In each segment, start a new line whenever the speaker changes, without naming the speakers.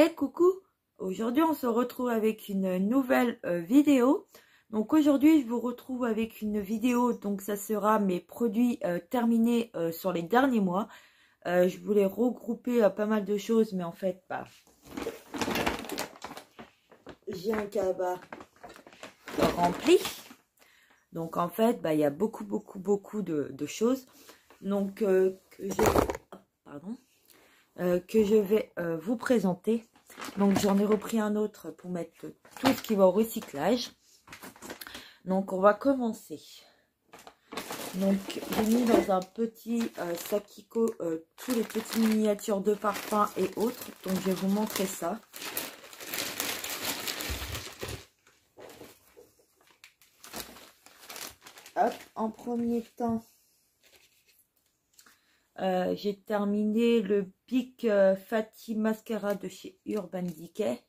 Hey, coucou! Aujourd'hui, on se retrouve avec une nouvelle vidéo. Donc aujourd'hui, je vous retrouve avec une vidéo. Donc ça sera mes produits terminés sur les derniers mois. Je voulais regrouper pas mal de choses, mais en fait, j'ai un cabas rempli. Donc en fait, il y a beaucoup de choses. Donc que je vais vous présenter. Donc j'en ai repris un autre pour mettre tout ce qui va au recyclage. Donc on va commencer. Donc j'ai mis dans un petit sakico tous les petites miniatures de parfums et autres. Donc je vais vous montrer ça. Hop, en premier temps, j'ai terminé le Big Fati Mascara de chez Urban Decay.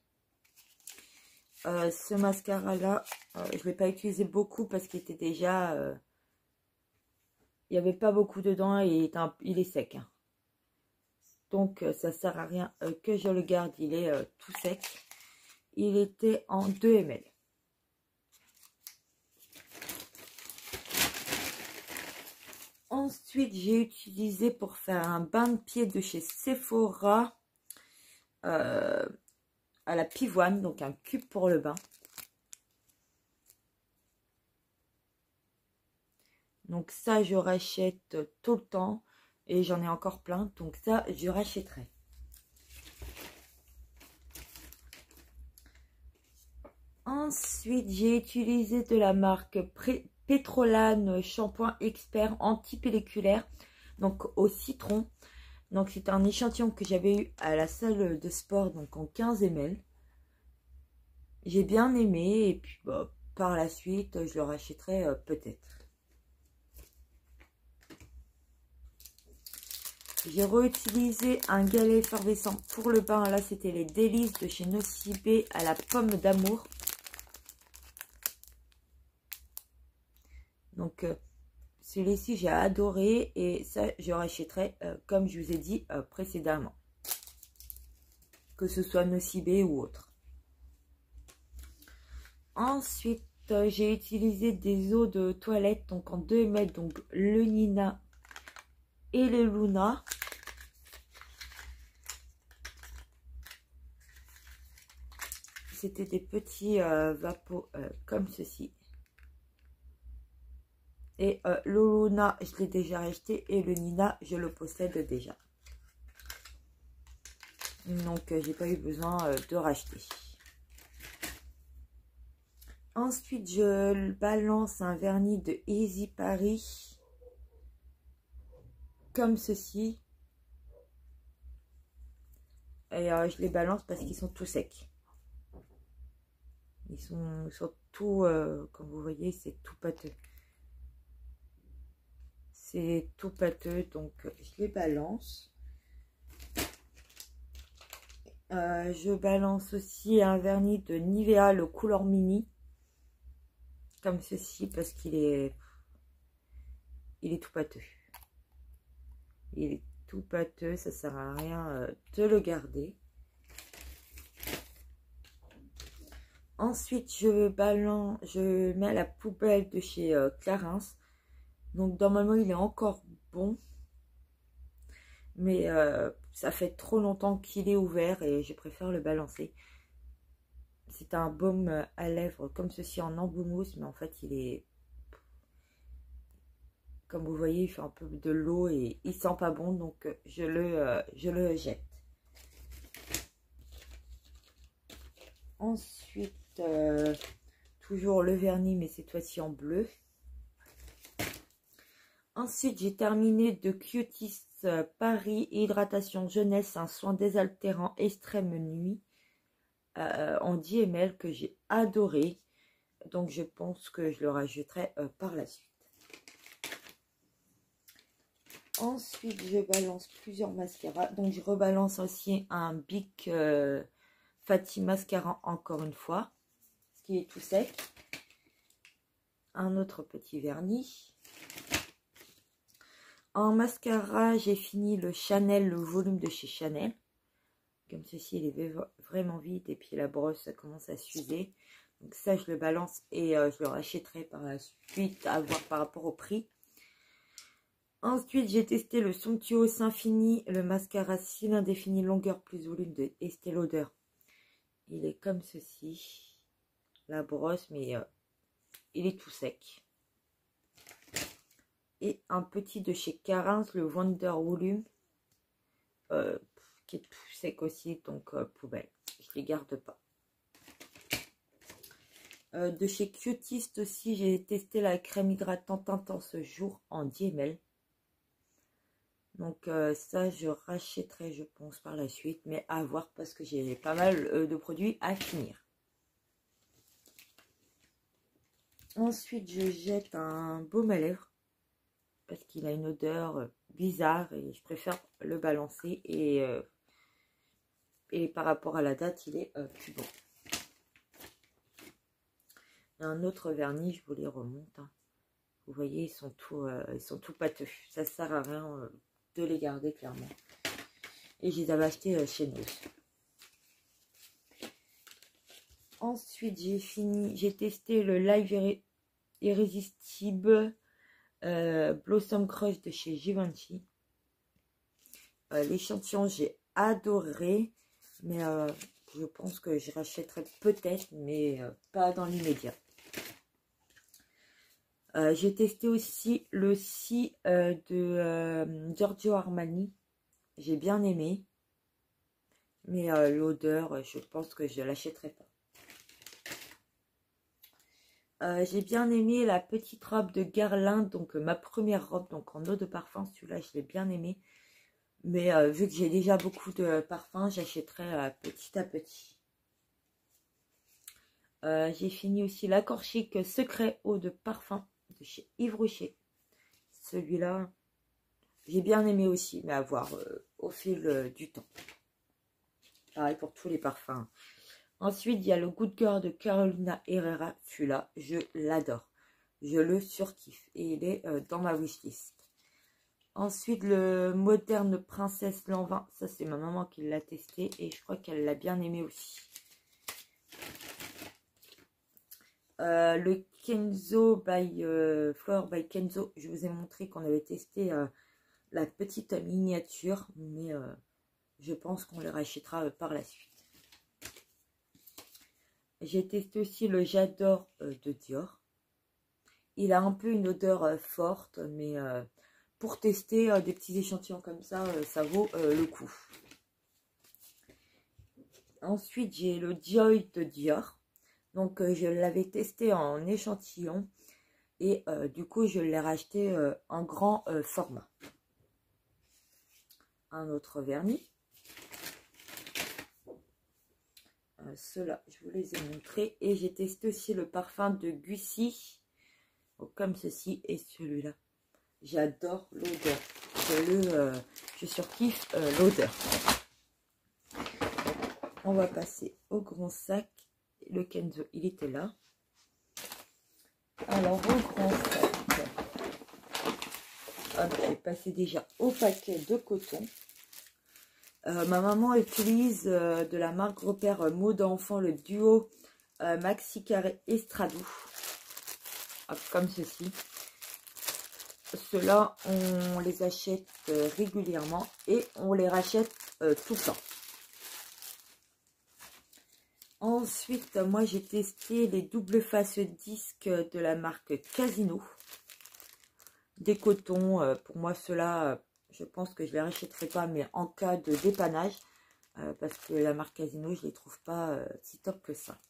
Ce mascara là, je ne l'ai pas utilisé beaucoup parce qu'il était déjà... il n'y avait pas beaucoup dedans et il est sec. Hein. Donc ça sert à rien que je le garde, il est tout sec. Il était en 2 ml. Ensuite, j'ai utilisé pour faire un bain de pied de chez Sephora à la pivoine, donc un cube pour le bain. Donc ça, je rachète tout le temps et j'en ai encore plein, donc ça, je rachèterai. Ensuite, j'ai utilisé de la marque Petrolane shampoing expert anti-pelliculaire, donc au citron. Donc c'est un échantillon que j'avais eu à la salle de sport, donc en 15 ml. J'ai bien aimé et puis par la suite, je le rachèterai peut-être. J'ai réutilisé un galet effervescent pour le bain. Là, c'était les délices de chez Nocibé à la pomme d'amour. Donc, celui-ci, j'ai adoré et ça, je rachèterai comme je vous ai dit précédemment. Que ce soit Nocibé ou autre. Ensuite, j'ai utilisé des eaux de toilette, donc en 2 ml, donc le Nina et le Luna. C'était des petits vapos comme ceci. Et le Luna, je l'ai déjà acheté et le Nina, je le possède déjà. Donc, j'ai pas eu besoin de racheter. Ensuite, je balance un vernis de Easy Paris. Comme ceci. Et je les balance parce qu'ils sont tout secs. Ils sont tout, comme vous voyez, c'est tout pâteux. C'est tout pâteux, donc je les balance. Je balance aussi un vernis de Nivea, le couleur mini. Comme ceci, parce qu'il est... il est tout pâteux. Il est tout pâteux, ça sert à rien de le garder. Ensuite, je mets à la poubelle de chez Clarins. Donc, normalement, il est encore bon. Mais ça fait trop longtemps qu'il est ouvert et je préfère le balancer. C'est un baume à lèvres comme ceci en embout mousse. Mais en fait, il est... Comme vous voyez, il fait un peu de l'eau et il sent pas bon. Donc, je le jette. Ensuite... toujours le vernis, mais cette fois-ci en bleu. Ensuite, j'ai terminé de Cutis Paris Hydratation Jeunesse, un soin désaltérant extrême nuit en 10 ml que j'ai adoré. Donc, je pense que je le rajouterai par la suite. Ensuite, je balance plusieurs mascaras. Donc, je rebalance aussi un Big Fati Mascara encore une fois. Qui est tout sec. Un autre petit vernis. En mascara, j'ai fini le Chanel, le volume de chez Chanel. Comme ceci, il est vraiment vide. Et puis la brosse, ça commence à s'user. Donc ça, je le balance et je le rachèterai par la suite à voir par rapport au prix. Ensuite, j'ai testé le Somptuous Infini, le mascara cils indéfini longueur plus volume de Estée Lauder. Il est comme ceci. La brosse, mais il est tout sec. Et un petit de chez Carin, le Wonder Volume, qui est tout sec aussi, donc poubelle. Je ne les garde pas. De chez Cutist aussi, j'ai testé la crème hydratante intense jour en DML. Donc ça, je rachèterai, je pense, par la suite. Mais à voir parce que j'ai pas mal de produits à finir. Ensuite, je jette un baume à lèvres. Parce qu'il a une odeur bizarre et je préfère le balancer. Et par rapport à la date, il est plus bon. Un autre vernis, je vous les remonte. Hein. Vous voyez, ils sont tout pâteux. Ça sert à rien de les garder clairement. Et je les avais achetés chez nous. Ensuite, j'ai testé le Live Irrésistible Blossom Crush de chez Givenchy. L'échantillon, j'ai adoré. Mais je pense que je rachèterai peut-être, mais pas dans l'immédiat. J'ai testé aussi le Si de Giorgio Armani. J'ai bien aimé. Mais l'odeur, je pense que je ne l'achèterai pas. J'ai bien aimé la petite robe de Guerlain. Donc ma première robe donc en eau de parfum. Celui-là, je l'ai bien aimé. Mais vu que j'ai déjà beaucoup de parfums, j'achèterai petit à petit. J'ai fini aussi l'Accord Chic Secret Eau de Parfum de chez Yves Rocher. Celui-là, j'ai bien aimé aussi, mais à voir au fil du temps. Pareil pour tous les parfums. Ensuite, il y a le Good Girl de Carolina Herrera. Celui-là, je l'adore. Je le surkiffe. Et il est dans ma wishlist. Ensuite, le Moderne Princesse Lanvin. Ça, c'est ma maman qui l'a testé. Et je crois qu'elle l'a bien aimé aussi. Le Kenzo by Fleur by Kenzo. Je vous ai montré qu'on avait testé la petite miniature. Mais je pense qu'on les rachètera par la suite. J'ai testé aussi le J'adore de Dior. Il a un peu une odeur forte. Mais pour tester des petits échantillons comme ça, ça vaut le coup. Ensuite, j'ai le Joy de Dior. Donc, je l'avais testé en échantillon. Et du coup, je l'ai racheté en grand format. Un autre vernis. Ceux-là, je vous les ai montrés. Et j'ai testé aussi le parfum de Gucci. Comme ceci et celui-là. J'adore l'odeur. Je surkiffe l'odeur. On va passer au grand sac. Le Kenzo, il était là. Alors, au grand sac, je vais passer déjà au paquet de coton. Ma maman utilise de la marque Repère Mode Enfant le duo Maxi Carré Estrado. Comme ceci. Ceux-là, on les achète régulièrement et on les rachète tout le temps. Ensuite, moi, j'ai testé les double face disques de la marque Casino. Des cotons, pour moi, ceux-là, je pense que je les rachèterai pas, mais en cas de dépannage, parce que la marque Casino, je les trouve pas si top que ça.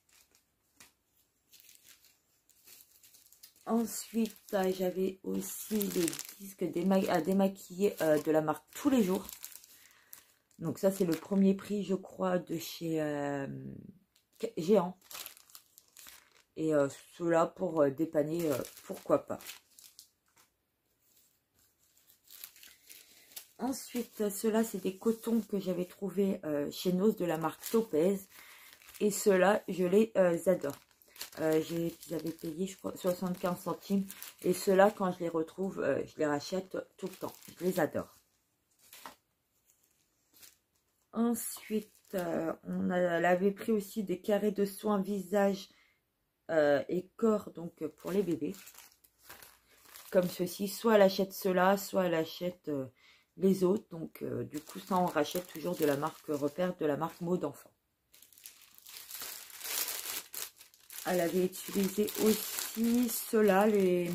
Ensuite, j'avais aussi les disques à démaquiller de la marque Tous les Jours. Donc ça, c'est le premier prix, je crois, de chez Géant. Et ceux-là, pour dépanner, pourquoi pas. Ensuite, ceux-là, c'est des cotons que j'avais trouvés chez Nose de la marque Topez. Et ceux-là, je les adore. J'avais payé, je crois, 75 centimes. Et ceux-là, quand je les retrouve, je les rachète tout le temps. Je les adore. Ensuite, elle avait pris aussi des carrés de soins visage et corps, donc pour les bébés. Comme ceci, soit elle achète cela, soit elle achète les autres. Donc du coup, ça on rachète toujours de la marque Repère, de la marque Mot d'enfant. Elle avait utilisé aussi cela, les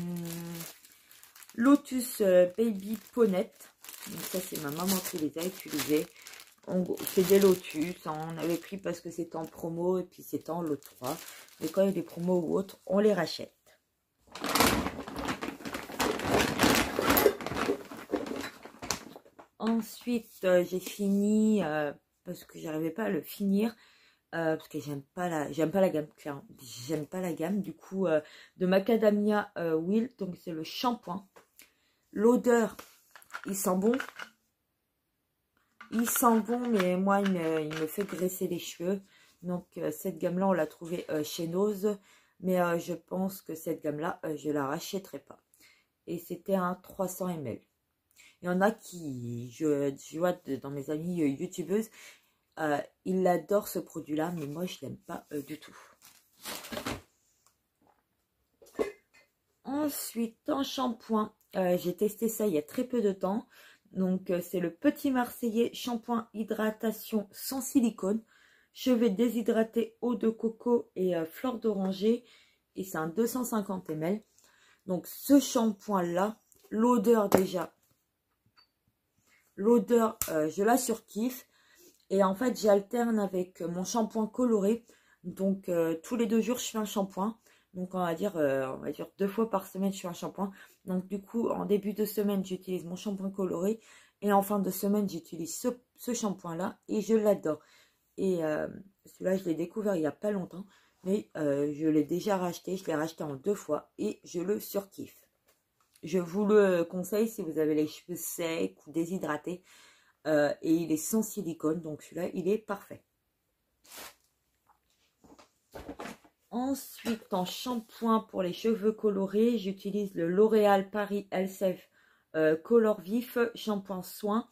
Lotus Baby Ponette. Donc ça c'est ma maman qui les a utilisés. C'est des Lotus, on avait pris parce que c'était en promo et puis c'était en lot 3. Mais quand il y a des promos ou autres, on les rachète. Ensuite, j'ai fini, parce que j'arrivais pas à le finir, parce que j'aime pas la gamme, clairement. J'aime pas la gamme, du coup, de Macadamia Wild, donc c'est le shampoing. L'odeur, il sent bon. Il sent bon, mais moi, il me fait graisser les cheveux. Donc, cette gamme-là, on l'a trouvée chez Nose. Mais je pense que cette gamme-là, je la rachèterai pas. Et c'était un 300 ml. Il y en a qui, je vois dans mes amies youtubeuses, ils adorent ce produit-là, mais moi, je l'aime pas du tout. Ensuite, en shampoing, j'ai testé ça il y a très peu de temps. Donc, c'est le Petit Marseillais shampoing hydratation sans silicone. Cheveux déshydratés, eau de coco et fleur d'oranger. Et c'est un 250 ml. Donc, ce shampoing-là, l'odeur déjà. L'odeur, je la surkiffe. Et en fait, j'alterne avec mon shampoing coloré. Donc, tous les 2 jours, je fais un shampoing. Donc, on va dire 2 fois par semaine, je fais un shampoing. Donc, du coup, en début de semaine, j'utilise mon shampoing coloré. Et en fin de semaine, j'utilise ce shampoing-là. Et je l'adore. Et celui-là, je l'ai découvert il n'y a pas longtemps. Mais je l'ai déjà racheté. Je l'ai racheté en 2 fois. Et je le surkiffe. Je vous le conseille si vous avez les cheveux secs ou déshydratés. Et il est sans silicone. Donc, celui-là, il est parfait. Ensuite, en shampoing pour les cheveux colorés, j'utilise le L'Oréal Paris Elseve Color Vif shampoing soin.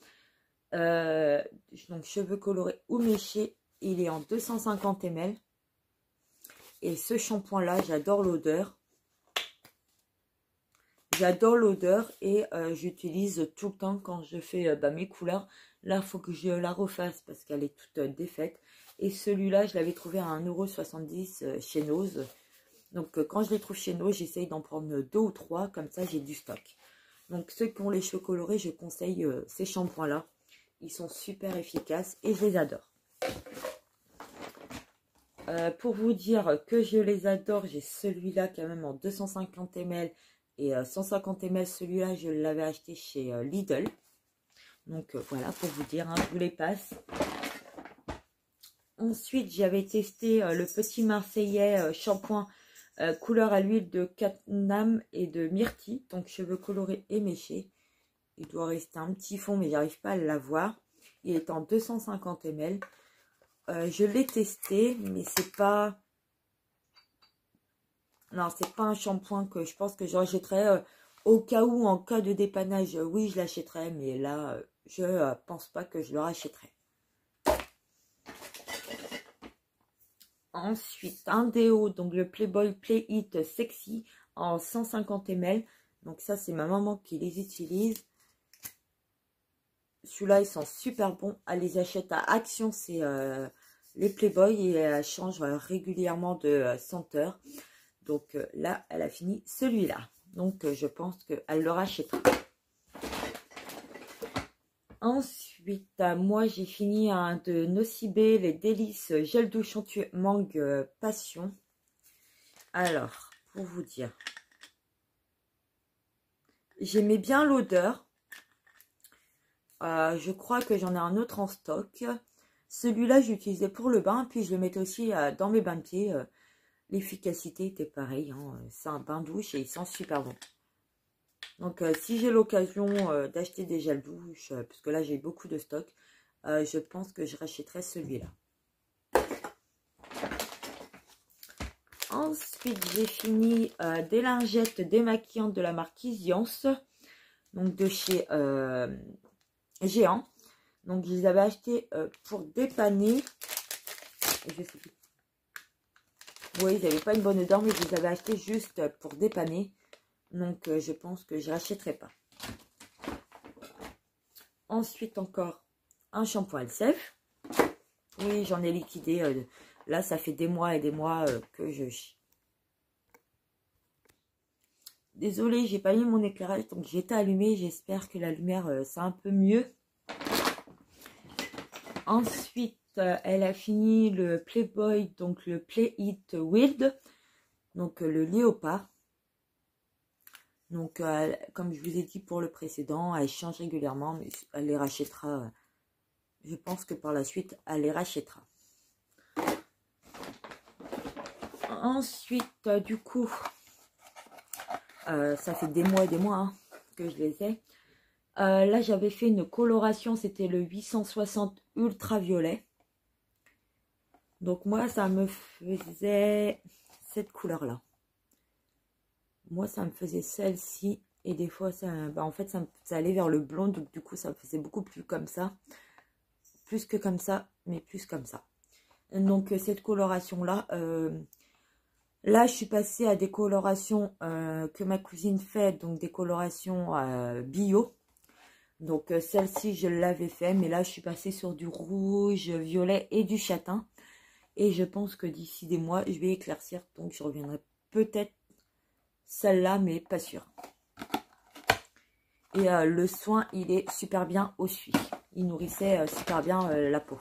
Donc, cheveux colorés ou méchés. Il est en 250 ml. Et ce shampoing-là, j'adore l'odeur. J'adore l'odeur et j'utilise tout le temps quand je fais mes couleurs. Là, il faut que je la refasse parce qu'elle est toute défaite. Et celui-là, je l'avais trouvé à 1,70 € chez Nose. Donc, quand je les trouve chez Nose, j'essaye d'en prendre 2 ou 3. Comme ça, j'ai du stock. Donc, ceux qui ont les cheveux colorés, je conseille ces shampoings-là. Ils sont super efficaces et je les adore. Pour vous dire que je les adore, j'ai celui-là quand même en 250 ml. Et 150 ml, celui-là, je l'avais acheté chez Lidl. Donc, voilà, pour vous dire, hein, je vous les passe. Ensuite, j'avais testé le Petit Marseillais shampoing couleur à l'huile de Catnam et de myrtille. Donc, cheveux colorés et méchés. Il doit rester un petit fond, mais j'arrive pas à l'avoir. Il est en 250 ml. Je l'ai testé, mais c'est pas... Non, c'est pas un shampoing que je pense que je rachèterais au cas où, en cas de dépannage. Oui, je l'achèterais, mais là, je pense pas que je le rachèterais. Ensuite, un déo, donc le Playboy Play It Sexy en 150 ml. Donc ça, c'est ma maman qui les utilise. Celui-là, ils sont super bons. Elle les achète à Action, c'est les Playboy et elle change régulièrement de senteur. Donc là, elle a fini celui-là. Donc je pense qu'elle le rachètera. Ensuite, moi, j'ai fini un de Nocibé, les délices gel douche anti-mangue passion. Alors, pour vous dire, j'aimais bien l'odeur. Je crois que j'en ai un autre en stock. Celui-là, j'utilisais pour le bain, puis je le mettais aussi dans mes bains de pieds. L'efficacité était pareille, hein. C'est un bain douche et il sent super bon. Donc, si j'ai l'occasion d'acheter des gels douche, parce que là, j'ai beaucoup de stock, je pense que je rachèterai celui-là. Ensuite, j'ai fini des lingettes démaquillantes de la marque Isiance, donc de chez Géant. Donc, je les avais achetés pour dépanner. Je sais plus. Oui, ils n'avaient pas une bonne odeur, mais je les avais achetés juste pour dépanner. Donc, je pense que je ne rachèterai pas. Ensuite, encore un shampoing Elseve. Oui, j'en ai liquidé. Là, ça fait des mois et des mois que je chie. Désolée, j'ai pas mis mon éclairage, donc j'étais allumée. J'espère que la lumière, c'est un peu mieux. Ensuite, elle a fini le Playboy, donc le Play It Wild, donc le léopard. Donc, comme je vous ai dit pour le précédent, elle change régulièrement, mais elle les rachètera. Je pense que par la suite, elle les rachètera. Ensuite, du coup, ça fait des mois et des mois hein, que je les ai. Là, j'avais fait une coloration, c'était le 860 ultraviolet. Donc, moi, ça me faisait cette couleur-là. Moi, ça me faisait celle-ci. Et des fois, ça, en fait, ça allait vers le blond. Donc, du coup, ça me faisait beaucoup plus comme ça. Plus que comme ça, mais plus comme ça. Donc, cette coloration-là, là, je suis passée à des colorations que ma cousine fait. Donc, des colorations bio. Donc, celle-ci, je l'avais fait. Mais là, je suis passée sur du rouge, violet et du châtain. Et je pense que d'ici des mois, je vais éclaircir. Donc, je reviendrai peut-être celle-là, mais pas sûre. Et le soin, il est super bien aussi. Il nourrissait super bien la peau.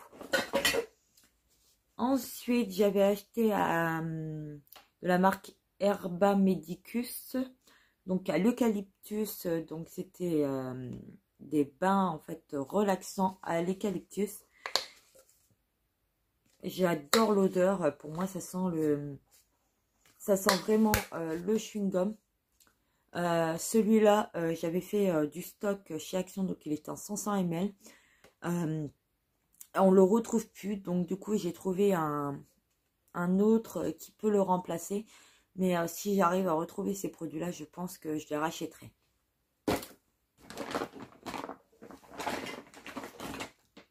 Ensuite, j'avais acheté de la marque Herba Medicus. Donc, à l'eucalyptus. Donc, c'était des bains, en fait, relaxants à l'eucalyptus. J'adore l'odeur. Pour moi, ça sent vraiment le chewing-gum. Celui-là, j'avais fait du stock chez Action, donc il était en 500 ml. On le retrouve plus, donc du coup, j'ai trouvé un autre qui peut le remplacer. Mais si j'arrive à retrouver ces produits-là, je pense que je les rachèterai.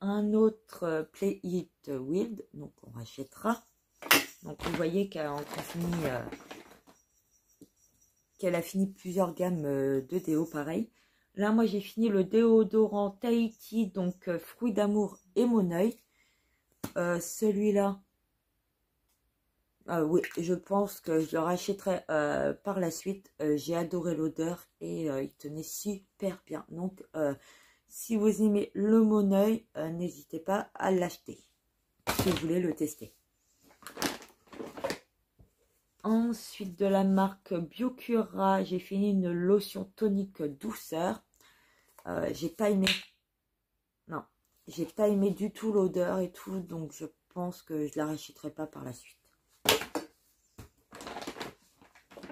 Un autre Play It Wild, donc on rachètera. Donc vous voyez qu'elle a fini plusieurs gammes de déo pareil. Là, moi, j'ai fini le déodorant Tahiti, donc fruits d'amour et mon oeil. Celui-là, oui, je pense que je le rachèterai par la suite. J'ai adoré l'odeur et il tenait super bien. Donc, si vous aimez le mon oeil, n'hésitez pas à l'acheter si vous voulez le tester. Ensuite, de la marque Biocura, j'ai fini une lotion tonique douceur. J'ai pas aimé. Non, j'ai pas aimé du tout l'odeur et tout. Donc, je pense que je la rachèterai pas par la suite.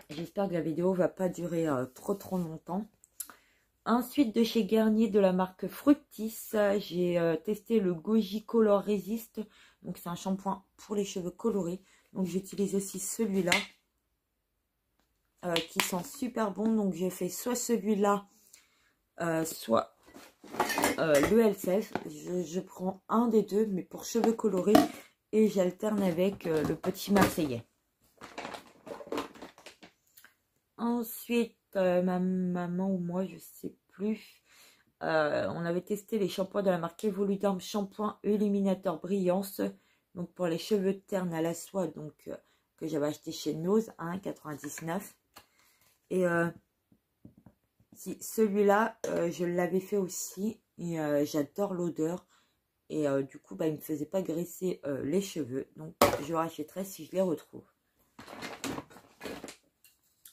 J'espère que la vidéo va pas durer trop longtemps. Ensuite, de chez Garnier, de la marque Fructis, j'ai testé le Goji Color Resist. Donc, c'est un shampoing pour les cheveux colorés. Donc, j'utilise aussi celui-là. Qui sent super bon. Donc, j'ai fait soit celui-là, soit le Elseve. Je prends un des deux, mais pour cheveux colorés. Et j'alterne avec le petit Marseillais. Ensuite, ma maman ou moi, je sais plus. On avait testé les shampoings de la marque Evoluderm shampoing illuminateur brillance. Donc, pour les cheveux ternes à la soie. Donc, que j'avais acheté chez Nose à 1,99 €. Et si, celui-là, je l'avais fait aussi. Et j'adore l'odeur. Et du coup, bah, il ne me faisait pas graisser les cheveux. Donc, je rachèterai si je les retrouve.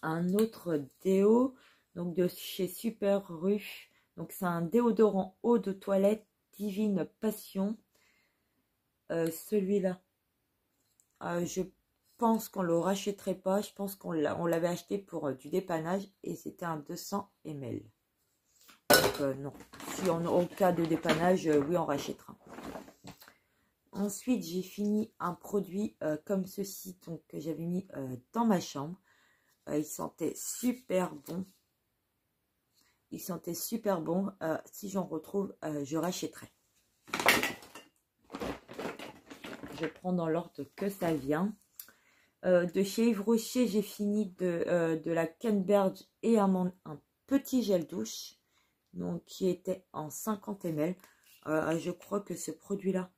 Un autre déo. Donc, de chez Super Rue. Donc, c'est un déodorant eau de toilette Divine Passion. Celui-là. Je pense qu'on ne le rachèterait pas. Je pense qu'on l'avait acheté pour du dépannage et c'était un 200 ml. Donc non. Si en cas de dépannage, oui, on rachètera. Ensuite, j'ai fini un produit comme ceci, donc que j'avais mis dans ma chambre. Il sentait super bon. Il sentait super bon. Si j'en retrouve, je rachèterai. Je prends dans l'ordre que ça vient. De chez Yves Rocher, j'ai fini de la Canberge et un petit gel douche. Donc, qui était en 50 ml. Je crois que ce produit-là,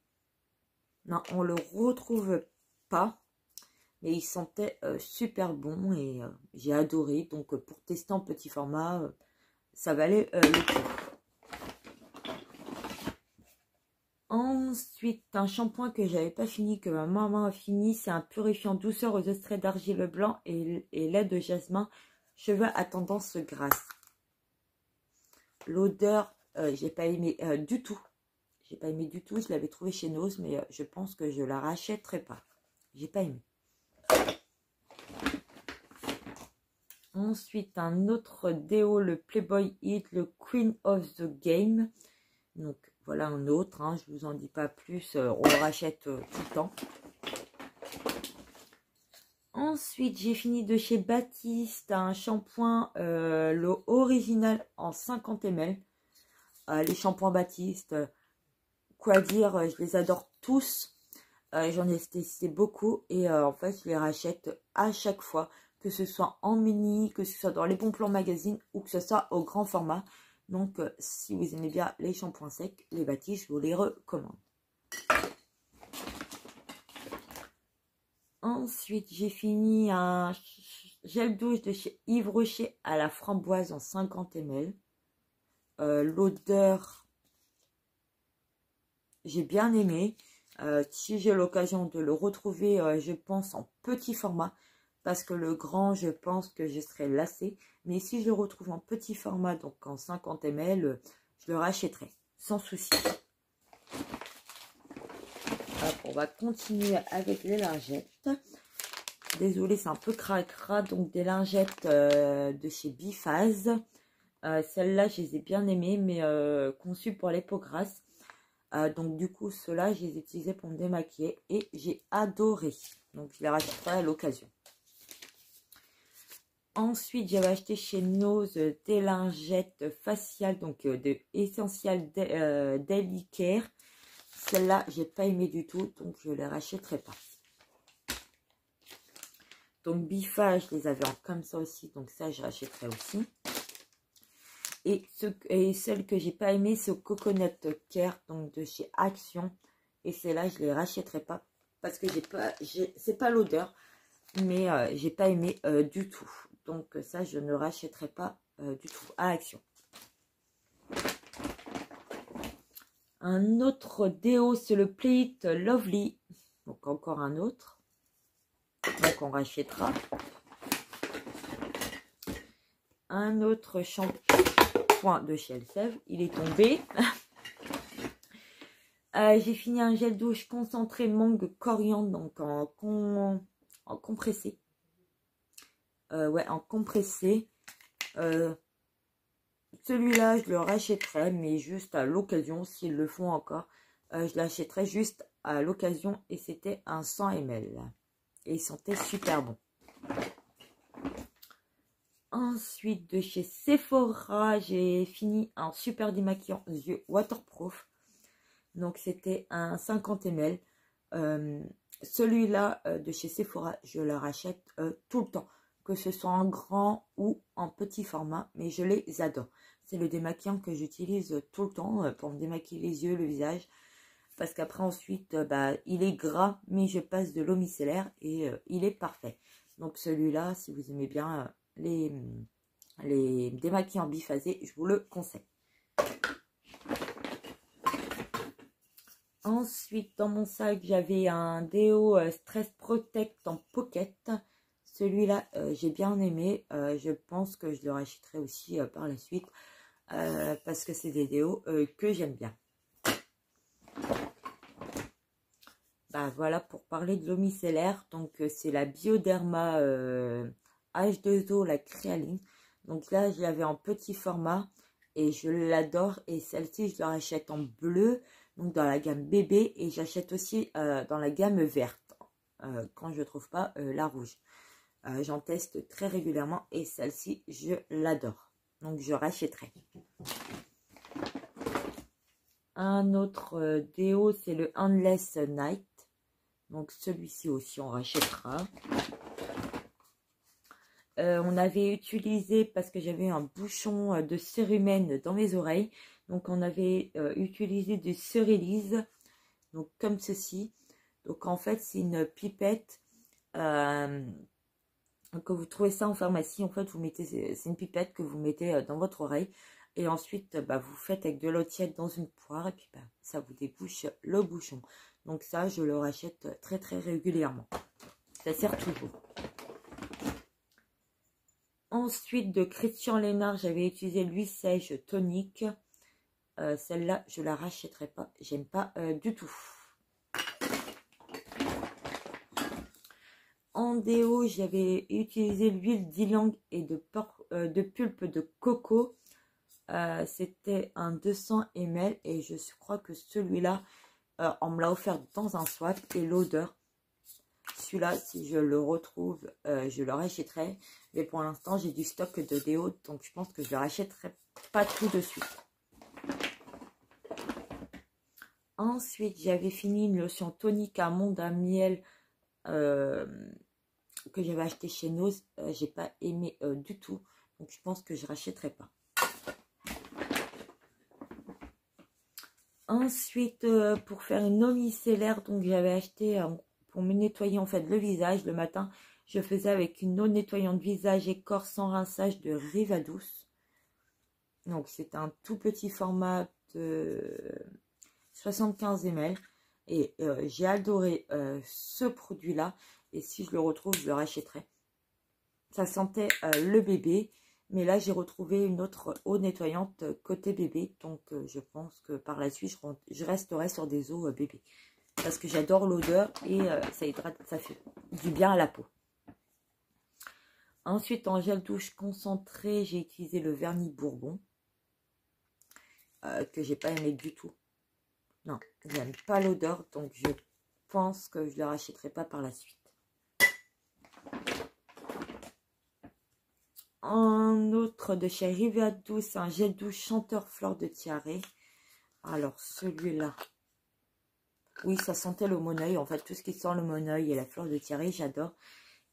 non, on le retrouve pas. Mais il sentait super bon et j'ai adoré. Donc, pour tester en petit format, ça valait le coup. Ensuite, un shampoing que j'avais pas fini, que ma maman a fini, c'est un purifiant douceur aux extraits d'argile blanc et lait de jasmin, cheveux à tendance grasse. L'odeur, j'ai pas aimé du tout. J'ai pas aimé du tout. Je l'avais trouvé chez Nose, mais je pense que je la rachèterai pas. J'ai pas aimé. Ensuite, un autre déo, le Playboy Hit, le Queen of the Game. Donc, voilà un autre, hein, je vous en dis pas plus, on le rachète tout le temps. Ensuite, j'ai fini de chez Baptiste un shampoing, le original en 50 ml. Les shampoings Baptiste, quoi dire, je les adore tous. J'en ai testé beaucoup et en fait, je les rachète à chaque fois, que ce soit en mini, que ce soit dans les bons plans magazine ou que ce soit au grand format. Donc, si vous aimez bien les shampoings secs, les Baptiste, je vous les recommande. Ensuite, j'ai fini un gel douche de chez Yves Rocher à la framboise en 50 ml. L'odeur, j'ai bien aimé. Si j'ai l'occasion de le retrouver, je pense en petit format. Parce que le grand, je pense que je serai lassée. Mais si je le retrouve en petit format, donc en 50 ml, je le rachèterai, sans souci. Hop, on va continuer avec les lingettes. Désolée, c'est un peu cracra. Donc des lingettes de chez Biphase. Celles-là, je les ai bien aimées, mais conçues pour les peaux grasses. Donc du coup, ceux-là, je les ai utilisés pour me démaquiller et j'ai adoré. Donc je les rachèterai à l'occasion. Ensuite, j'avais acheté chez Nose des lingettes faciales, donc de Essential Daily Care. Celle-là, j'ai pas aimé du tout, donc je les rachèterai pas. Donc Bifa, je les avais en comme ça aussi, donc ça, je rachèterai aussi. Et celle que j'ai pas aimé, c'est Coconut Care, donc de chez Action. Et celle-là, je les rachèterai pas parce que c'est pas l'odeur, mais j'ai pas aimé du tout. Donc ça, je ne rachèterai pas du tout à Action. Un autre déo, c'est le Play It Lovely. Donc encore un autre. Donc on rachètera. Un autre shampoing de chez Elseve. Il est tombé. J'ai fini un gel douche concentré mangue coriandre, donc en compressé. Ouais, en compressé. Celui-là, je le rachèterai, mais juste à l'occasion, s'ils le font encore. Je l'achèterai juste à l'occasion et c'était un 100 ml. Et il sentait super bon. Ensuite, de chez Sephora, j'ai fini un super démaquillant aux yeux waterproof. Donc, c'était un 50 ml. Celui-là de chez Sephora, je le rachète tout le temps. Que ce soit en grand ou en petit format, mais je les adore. C'est le démaquillant que j'utilise tout le temps pour me démaquiller les yeux, le visage. Parce qu'après ensuite, il est gras, mais je passe de l'eau micellaire et il est parfait. Donc celui-là, si vous aimez bien les démaquillants biphasés, je vous le conseille. Ensuite, dans mon sac, j'avais un déo Stress Protect en pocket. Celui-là, j'ai bien aimé. Je pense que je le rachèterai aussi par la suite. Parce que c'est des déos que j'aime bien. Voilà pour parler de l'eau micellaire. Donc, c'est la Bioderma H2O, la créaline. Donc là, je l'avais en petit format. Et je l'adore. Et celle-ci, je la rachète en bleu. Donc, dans la gamme bébé. Et j'achète aussi dans la gamme verte. Quand je ne trouve pas la rouge. J'en teste très régulièrement et celle-ci, je l'adore. Donc, je rachèterai. Un autre déo, c'est le Endless Night. Donc celui-ci aussi, on rachètera. On avait utilisé, parce que j'avais un bouchon de cérumen dans mes oreilles, donc on avait utilisé du Cerelis, donc comme ceci. Donc en fait, c'est une pipette, que vous trouvez ça en pharmacie. En fait, vous mettez, c'est une pipette que vous mettez dans votre oreille. Et ensuite, vous faites avec de l'eau tiède dans une poire et puis ça vous débouche le bouchon. Donc ça, je le rachète très très régulièrement. Ça sert toujours. Ensuite, de Christian Lénard, j'avais utilisé l'huile sèche tonique. Celle-là, je la rachèterai pas. J'aime pas du tout. En déo, j'avais utilisé l'huile d'ylang et de pulpe de coco. C'était un 200 ml et je crois que celui-là, on me l'a offert dans un swap et l'odeur, celui-là, si je le retrouve, je le rachèterai. Mais pour l'instant, j'ai du stock de déo, donc je pense que je le rachèterai pas tout de suite. Ensuite, j'avais fini une lotion tonique amande à miel que j'avais acheté chez Nose. J'ai pas aimé du tout, donc je pense que je rachèterai pas. Ensuite, pour faire une eau micellaire, donc j'avais acheté pour me nettoyer en fait le visage le matin. Je faisais avec une eau nettoyante visage et corps sans rinçage de Rivadouce. Donc c'est un tout petit format de 75 ml. Et j'ai adoré ce produit-là. Et si je le retrouve, je le rachèterai. Ça sentait le bébé. Mais là, j'ai retrouvé une autre eau nettoyante côté bébé. Donc, je pense que par la suite, je resterai sur des eaux bébé. Parce que j'adore l'odeur et ça hydrate, ça fait du bien à la peau. Ensuite, en gel douche concentré, j'ai utilisé le vernis Bourbon. Que j'ai pas aimé du tout. Non, j'aime pas l'odeur. Donc, je pense que je ne le rachèterai pas par la suite. Un autre de chez Rivadouce, un gel douche chanteur fleur de tiare. Alors celui-là, oui, ça sentait le moneuil. En fait, tout ce qui sent le moneuil et la fleur de tiare, j'adore.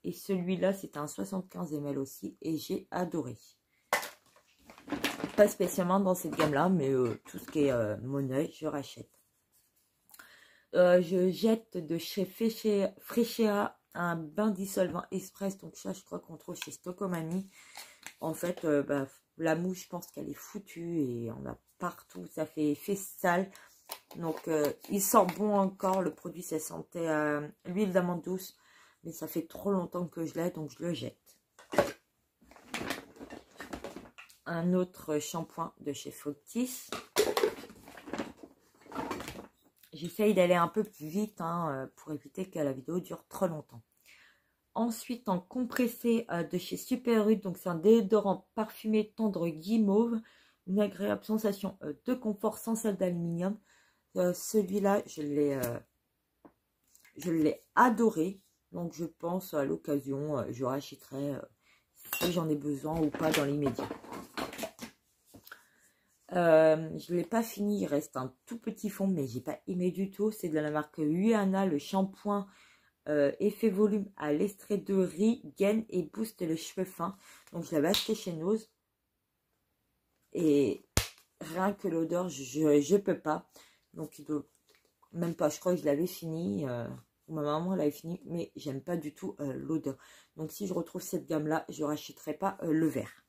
Et celui-là, c'est un 75 ml aussi et j'ai adoré. Pas spécialement dans cette gamme-là, mais tout ce qui est moneuil, je rachète. Je jette de chez Freccia un bain dissolvant express. Donc ça, je crois qu'on trouve chez Stocomanie. En fait, la mouche, je pense qu'elle est foutue et on a partout. Ça fait effet sale. Donc, il sent bon encore. Le produit, ça sentait l'huile d'amande douce. Mais ça fait trop longtemps que je l'ai, donc je le jette. Un autre shampoing de chez Fructis. J'essaye d'aller un peu plus vite pour éviter que la vidéo dure trop longtemps. Ensuite, en compressé de chez Super Rude, donc c'est un déodorant parfumé tendre guimauve, une agréable sensation de confort sans sel d'aluminium. Celui-là, je l'ai adoré, donc je pense à l'occasion, je rachèterai si j'en ai besoin ou pas dans l'immédiat. Je ne l'ai pas fini, il reste un tout petit fond, mais j'ai pas aimé du tout. C'est de la marque Uana, le shampoing effet volume à l'extrait de riz, gaine et booste les cheveux fins. Donc je l'avais acheté chez Nose. Et rien que l'odeur, je peux pas. Donc il doit même pas, je crois que je l'avais fini. Ma maman l'avait fini, mais j'aime pas du tout l'odeur. Donc si je retrouve cette gamme là, je rachèterai pas le vert.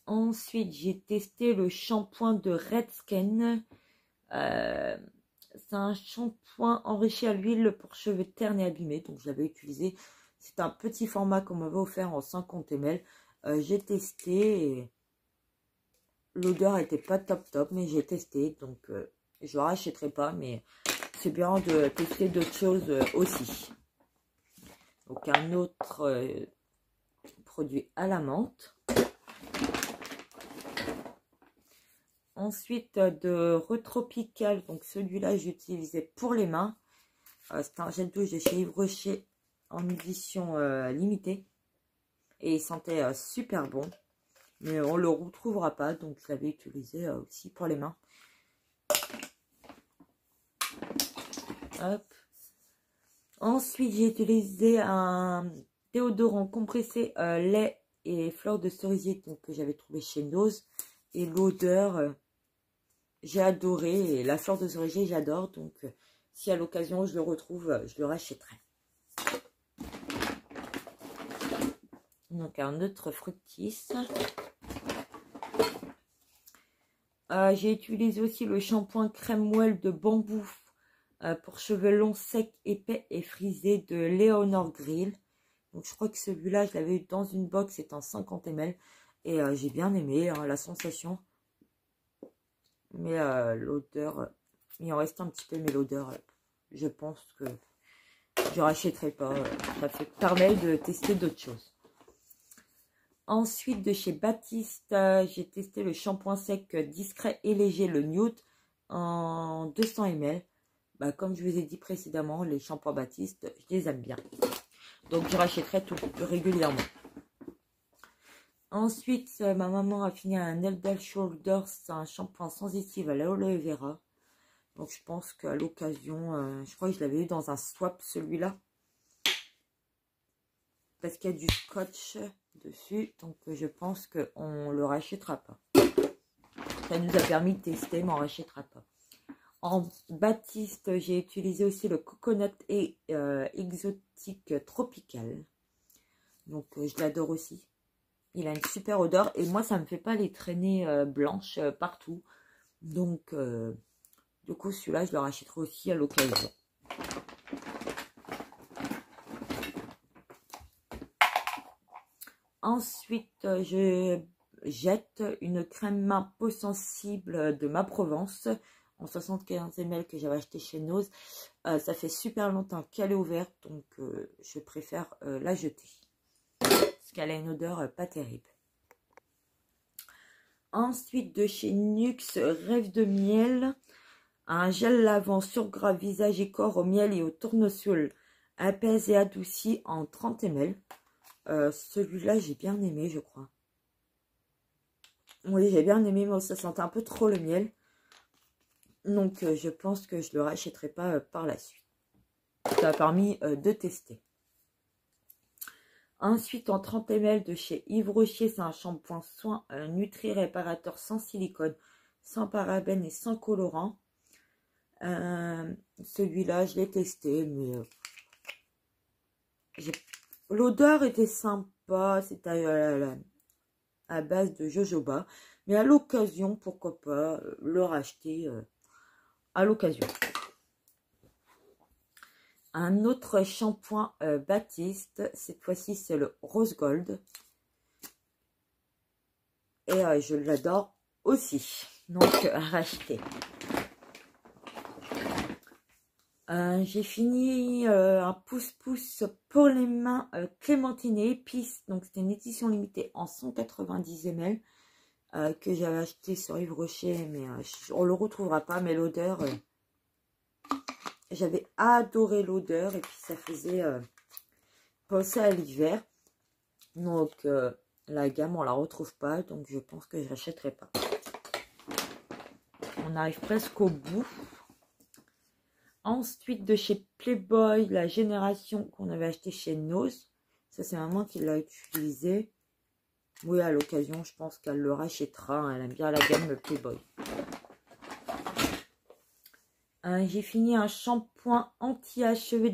Ensuite, j'ai testé le shampoing de Redsken. C'est un shampoing enrichi à l'huile pour cheveux ternes et abîmés. Donc, je l'avais utilisé. C'est un petit format qu'on m'avait offert en 50 ml. J'ai testé. Et l'odeur n'était pas top, mais j'ai testé. Donc, je ne rachèterai pas. Mais c'est bien de tester d'autres choses aussi. Donc, un autre produit à la menthe. Ensuite, de Retropical, donc celui-là, j'utilisais pour les mains. C'est un gel douche de chez Yves Rocher en édition limitée. Et il sentait super bon. Mais on le retrouvera pas. Donc, je l'avais utilisé aussi pour les mains. Hop. Ensuite, j'ai utilisé un déodorant compressé lait et fleurs de cerisier donc, que j'avais trouvé chez Nose. Et l'odeur, j'ai adoré. Et la fleur de cerisier, j'adore. Donc, si à l'occasion je le retrouve, je le rachèterai. Donc, un autre Fructis. J'ai utilisé aussi le shampoing crème moelle de bambou pour cheveux longs, secs, épais et frisés de Leonor Grill. Donc, je crois que celui-là, je l'avais eu dans une box, c'est en 50 ml. Et j'ai bien aimé la sensation. Mais l'odeur, il en reste un petit peu, mais l'odeur, je pense que je rachèterai pas. Ça permet de tester d'autres choses. Ensuite, de chez Baptiste, j'ai testé le shampoing sec discret et léger, le Nude, en 200 ml. Bah, comme je vous ai dit précédemment, les shampoings Baptiste, je les aime bien. Donc, je rachèterai tout régulièrement. Ensuite, ma maman a fini un Elder Shoulders, un shampoing sensitive à l'aloe vera. Donc, je pense qu'à l'occasion, je crois que je l'avais eu dans un swap, celui-là. Parce qu'il y a du scotch dessus. Donc, je pense qu'on ne le rachètera pas. Ça nous a permis de tester, mais on ne rachètera pas. En Baptiste, j'ai utilisé aussi le Coconut et Exotique Tropical. Donc, je l'adore aussi. Il a une super odeur. Et moi, ça ne me fait pas les traînées blanches partout. Donc, du coup, celui-là, je le rachèterai aussi à l'occasion. Ensuite, je jette une crème main peau sensible de Ma Provence en 75 ml que j'avais acheté chez Nose. Ça fait super longtemps qu'elle est ouverte, donc je préfère la jeter. Parce qu'elle a une odeur pas terrible. Ensuite, de chez Nux, Rêve de miel, un gel lavant sur gras visage et corps au miel et au tournesol, apaise et adouci en 30 ml. Celui-là, j'ai bien aimé, je crois. Oui, j'ai bien aimé, mais ça sentait un peu trop le miel. Donc, je pense que je ne le rachèterai pas par la suite. Ça a permis de tester. Ensuite, en 30 ml de chez Yves Rocher, c'est un shampoing soin Nutri Réparateur sans silicone, sans parabènes et sans colorant. Celui-là, je l'ai testé, mais l'odeur était sympa. C'était à base de jojoba. Mais à l'occasion, pourquoi pas le racheter à l'occasion. Un autre shampoing Baptiste. Cette fois-ci, c'est le Rose Gold. Et je l'adore aussi. Donc, racheter. J'ai fini un pouce-pouce pour les mains Clémentine et épices. Donc, c'était une édition limitée en 190 ml que j'avais acheté sur Yves Rocher. Mais on le retrouvera pas. Mais l'odeur, j'avais adoré l'odeur. Et puis, ça faisait penser à l'hiver. Donc, la gamme, on la retrouve pas. Donc, je pense que je n'achèterai pas. On arrive presque au bout. Ensuite, de chez Playboy, la génération qu'on avait acheté chez Nose. Ça, c'est maman qui l'a utilisé. Oui, à l'occasion, je pense qu'elle le rachètera. Elle aime bien la gamme Playboy. J'ai fini un shampoing anti-achevé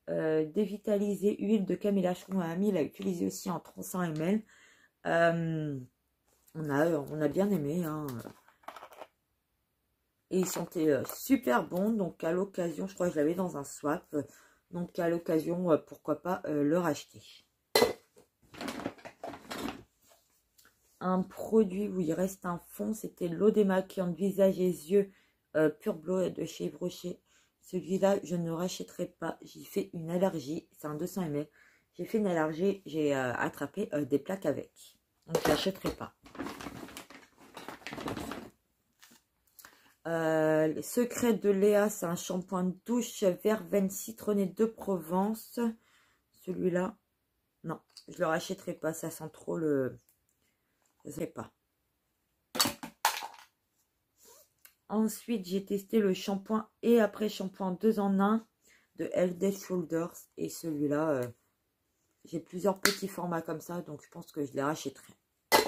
dévitalisé, huile de camélia. Je crois que ma amie l'a utilisé aussi en 300 ml. On a bien aimé, hein. Et ils sentaient super bons. Donc, à l'occasion, je crois que je l'avais dans un swap. Donc, à l'occasion, pourquoi pas le racheter. Un produit où il reste un fond. C'était l'eau démaquillante visage et yeux Pure Bleu de chez Yves Rocher. Celui-là, je ne rachèterai pas. J'ai fait une allergie. C'est un 200 ml. J'ai fait une allergie. J'ai attrapé des plaques avec. Donc, je ne l'achèterai pas. Les secrets de Léa, c'est un shampoing de douche verveine citronnée de Provence. Celui-là, non, je le rachèterai pas. Ça sent trop le Je ne sais pas. Ensuite, j'ai testé le shampoing et après shampoing 2 en 1 de Head & Shoulders. Et celui-là, j'ai plusieurs petits formats comme ça. Donc, je pense que je les rachèterai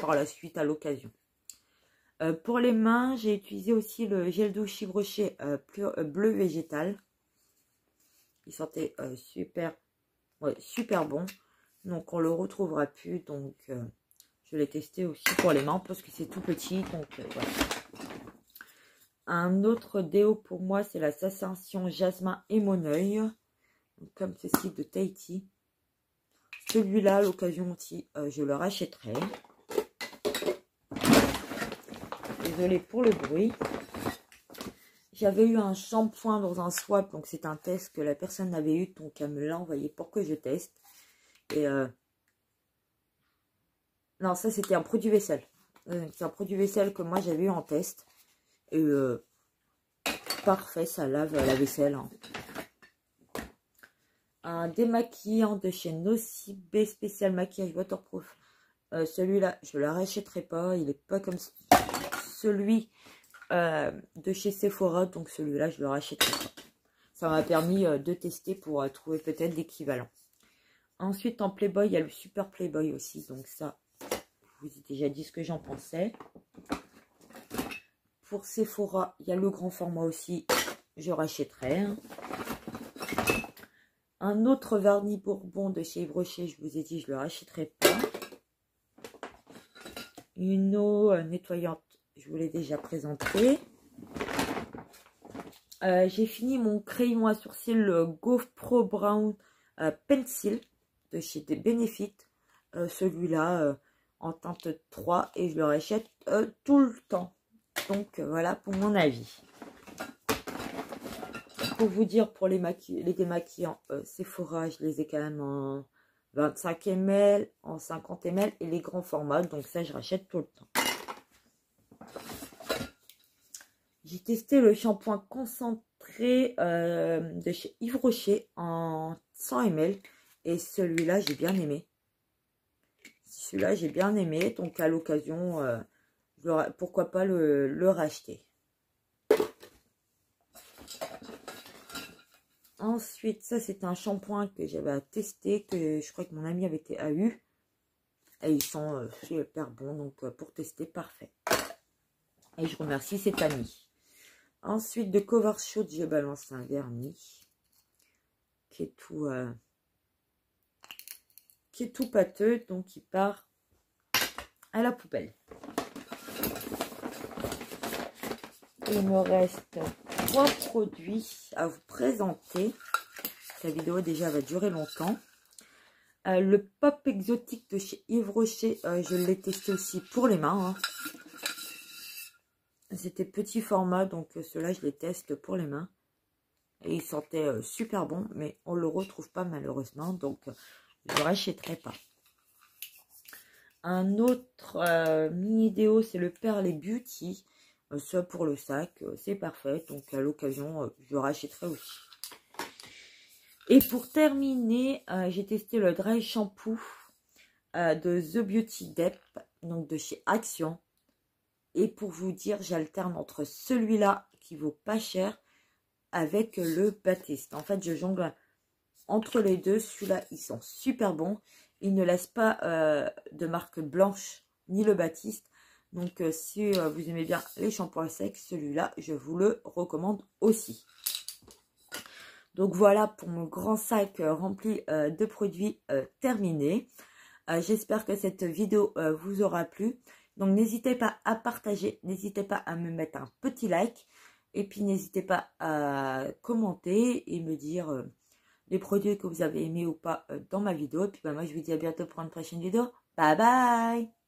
par la suite à l'occasion. Pour les mains, j'ai utilisé aussi le gel douche Yves Rocher bleu végétal. Il sentait super bon. Donc, on le retrouvera plus. Donc, je l'ai testé aussi pour les mains parce que c'est tout petit. Donc, voilà. Un autre déo pour moi, c'est la sensation jasmin et mon oeil. Comme ceci de Tahiti. Celui-là, à l'occasion aussi, je le rachèterai. Désolée pour le bruit. J'avais eu un shampoing dans un swap, donc c'est un test que la personne n'avait eu, donc elle me l'a envoyé pour que je teste. Et non, ça c'était un produit vaisselle. C'est un produit vaisselle que moi j'avais eu en test. Et parfait, ça lave la vaisselle. Hein. Un démaquillant de chez Nocibé spécial maquillage waterproof. Celui-là, je ne le rachèterai pas. Il n'est pas comme celui de chez Sephora. Donc celui-là, je ne le rachèterai pas. Ça m'a permis de tester pour trouver peut-être l'équivalent. Ensuite, en Playboy, il y a le Super Playboy aussi. Donc ça, je vous ai déjà dit ce que j'en pensais. Pour Sephora, il y a le grand format aussi. Je rachèterai. Hein. Un autre vernis Bourbon de chez Yves Rocher, je vous ai dit, je ne le rachèterai pas. Une eau nettoyante, je vous l'ai déjà présentée. J'ai fini mon crayon à sourcils, le GoPro Brown Pencil de chez Benefit. Celui-là en teinte 3 et je le rachète tout le temps. Donc voilà pour mon avis. Pour vous dire, pour les démaquillants Sephora, je les ai quand même en 25 ml, en 50 ml et les grands formats. Donc ça, je rachète tout le temps. J'ai testé le shampoing concentré de chez Yves Rocher en 100 ml. Et celui-là, j'ai bien aimé. Celui-là, j'ai bien aimé. Donc à l'occasion, pourquoi pas le racheter. Ensuite, ça c'est un shampoing que j'avais testé, que je crois que mon ami avait eu. Et ils sont super bons, donc pour tester, parfait. Et je remercie cet ami. Ensuite, de Cover Shoot, j'ai balancé un vernis qui est tout pâteux, donc il part à la poubelle. Il me reste 3 produits à vous présenter. La vidéo déjà va durer longtemps. Le Pop Exotique de chez Yves Rocher, je l'ai testé aussi pour les mains. Hein. C'était petit format, donc ceux-là je les teste pour les mains. Et ils sentaient super bon, mais on ne le retrouve pas malheureusement, donc je ne le rachèterai pas. Un autre mini déo, c'est le Perlé Beauty. Ça pour le sac, c'est parfait. Donc à l'occasion, je rachèterai aussi. Et pour terminer, j'ai testé le Dry Shampoo de The Beauty Dep, donc de chez Action. Et pour vous dire, j'alterne entre celui-là qui vaut pas cher avec le Baptiste. En fait, je jongle entre les deux. Celui-là, ils sont super bons. Ils ne laissent pas de marque blanche ni le Baptiste. Donc, si vous aimez bien les shampoings secs, celui-là, je vous le recommande aussi. Donc, voilà pour mon grand sac rempli de produits terminé. J'espère que cette vidéo vous aura plu. Donc, n'hésitez pas à partager, n'hésitez pas à me mettre un petit like. Et puis, n'hésitez pas à commenter et me dire les produits que vous avez aimés ou pas dans ma vidéo. Et puis, moi, je vous dis à bientôt pour une prochaine vidéo. Bye bye!